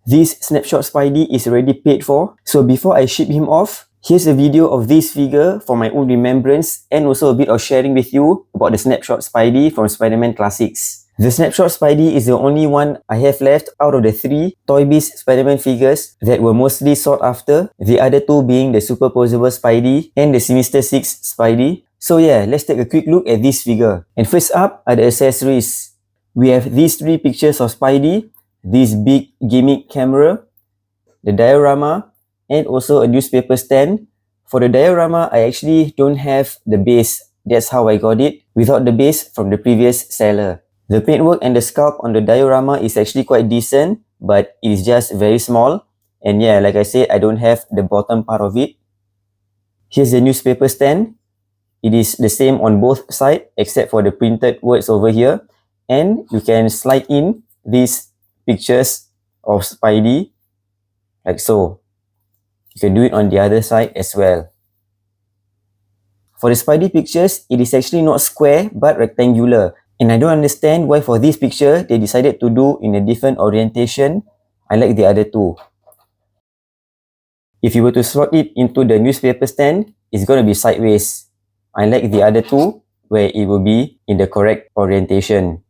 This snapshot Spidey is already paid for, so before I ship him off, here's a video of this figure for my own remembrance and also a bit of sharing with you about the snapshot Spidey from Spider-Man Classics. The snapshot Spidey is the only one I have left out of the 3 Toybiz Spider-Man figures that were mostly sought after, the other 2 being the superposable Spidey and the Sinister 6 Spidey. So yeah, let's take a quick look at this figure. And first up are the accessories. We have these 3 pictures of Spidey, this big gimmick camera, the diorama, and also a newspaper stand. For the diorama, I actually don't have the base. That's how I got it, without the base from the previous seller. The paintwork and the sculpt on the diorama is actually quite decent, but it is just very small. And yeah, like I said, I don't have the bottom part of it. Here's the newspaper stand. It is the same on both sides except for the printed words over here. And you can slide in these pictures of Spidey like so. You can do it on the other side as well. For the Spidey pictures, it is actually not square but rectangular. And I don't understand why for this picture, they decided to do in a different orientation, unlike the other 2. If you were to slot it into the newspaper stand, it's going to be sideways, unlike the other 2, where it will be in the correct orientation.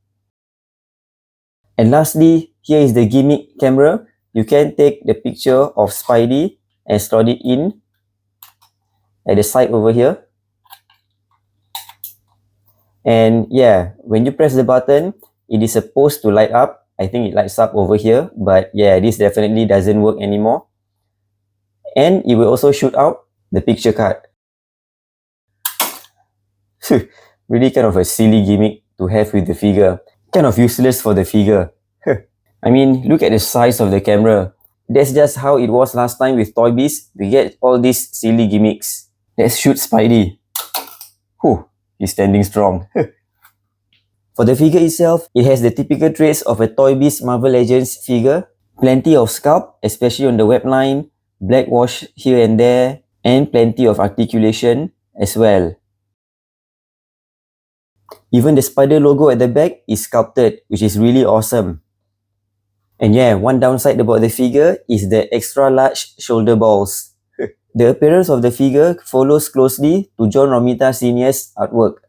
And lastly, here is the gimmick camera. You can take the picture of Spidey and slot it in at the side over here. And yeah, when you press the button, it is supposed to light up. I think it lights up over here, but yeah, this definitely doesn't work anymore. And it will also shoot out the picture card. Really kind of a silly gimmick to have with the figure. Kind of useless for the figure. I mean, look at the size of the camera. That's just how it was last time with Toybiz. We get all these silly gimmicks. Let's shoot Spidey. Whew. He's standing strong. For the figure itself, it has the typical traits of a Toybiz Marvel Legends figure. Plenty of sculpt, especially on the web line, black wash here and there, and plenty of articulation as well. Even the spider logo at the back is sculpted, which is really awesome. And yeah, one downside about the figure is the extra large shoulder balls. The appearance of the figure follows closely to John Romita Sr.'s artwork.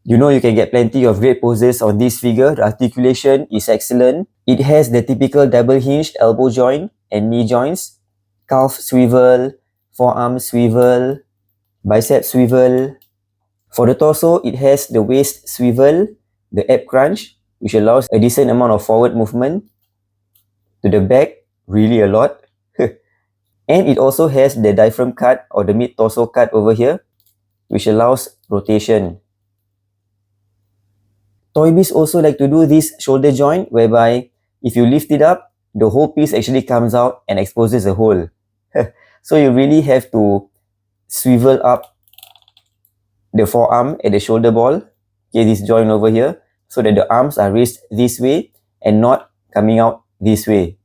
You know you can get plenty of great poses on this figure. The articulation is excellent. It has the typical double-hinged elbow joint and knee joints, calf swivel, forearm swivel, bicep swivel. For the torso, it has the waist swivel, the ab crunch, which allows a decent amount of forward movement. To the back, really a lot. And it also has the diaphragm cut or the mid-torso cut over here, which allows rotation. Toybiz also like to do this shoulder joint whereby if you lift it up, the whole piece actually comes out and exposes a hole. So you really have to swivel up the forearm at the shoulder ball, okay, this joint over here, so that the arms are raised this way and not coming out this way.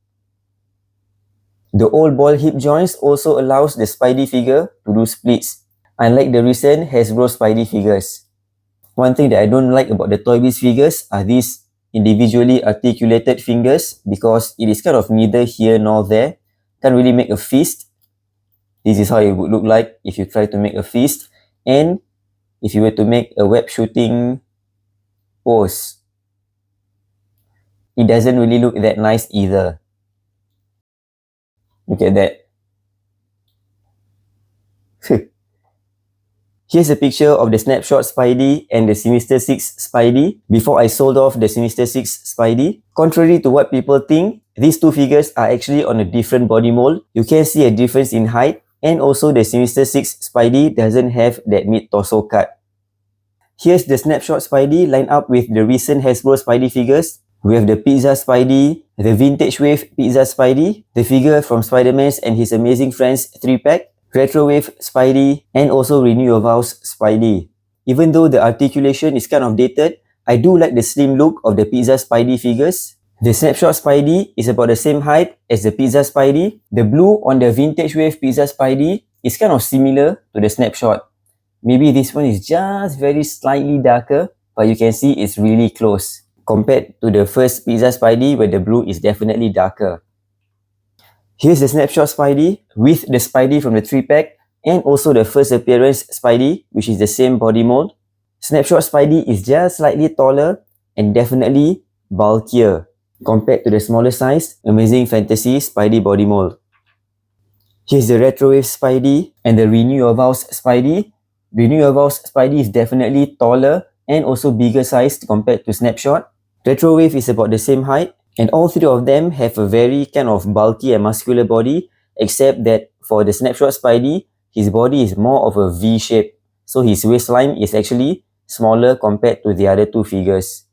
The old ball hip joints also allows the Spidey figure to do splits, unlike the recent Hasbro Spidey figures. One thing that I don't like about the Toybiz figures are these individually articulated fingers, because it is kind of neither here nor there. Can't really make a fist. This is how it would look like if you try to make a fist. And if you were to make a web shooting pose, it doesn't really look that nice either. Look at that. Here's a picture of the snapshot Spidey and the Sinister 6 Spidey before I sold off the Sinister 6 Spidey. Contrary to what people think, these 2 figures are actually on a different body mold. You can see a difference in height, and also the Sinister 6 Spidey doesn't have that mid-torso cut. Here's the snapshot Spidey lined up with the recent Hasbro Spidey figures. We have the Pizza Spidey, the Vintage Wave Pizza Spidey, the figure from Spider-Man's and His Amazing Friends 3-pack, Retro Wave Spidey, and also Renew Your Vows Spidey. Even though the articulation is kind of dated, I do like the slim look of the Pizza Spidey figures. The snapshot Spidey is about the same height as the Pizza Spidey. The blue on the Vintage Wave Pizza Spidey is kind of similar to the snapshot. Maybe this one is just very slightly darker, but you can see it's really close compared to the first Pizza Spidey where the blue is definitely darker. Here's the snapshot Spidey with the Spidey from the 3-pack and also the first appearance Spidey, which is the same body mold. Snapshot Spidey is just slightly taller and definitely bulkier compared to the smaller size Amazing Fantasy Spidey body mold. Here's the Retrowave Spidey and the Renew Your Vows Spidey. Renew Your Vows Spidey is definitely taller and also bigger sized compared to Snapshot. Retrowave is about the same height, and all three of them have a very kind of bulky and muscular body, except that for the Snapshot Spidey, his body is more of a V shape, so his waistline is actually smaller compared to the other two figures.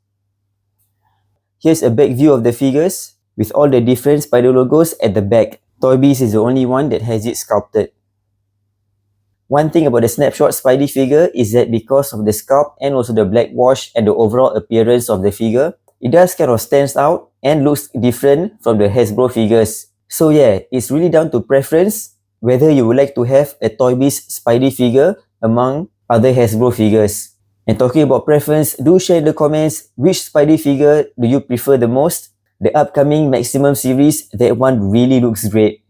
Here's a back view of the figures with all the different Spider logos at the back. Toybiz is the only one that has it sculpted. One thing about the Snapshot Spidey figure is that because of the sculpt and also the black wash and the overall appearance of the figure, it does kind of stands out and looks different from the Hasbro figures. So yeah, it's really down to preference whether you would like to have a Toybiz Spidey figure among other Hasbro figures. And talking about preference, do share in the comments which Spidey figure do you prefer the most. The upcoming Maximum series, that one really looks great.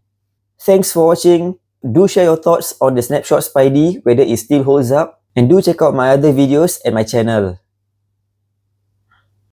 Thanks for watching. Do share your thoughts on the Snapshot Spidey, whether it still holds up. And do check out my other videos at my channel.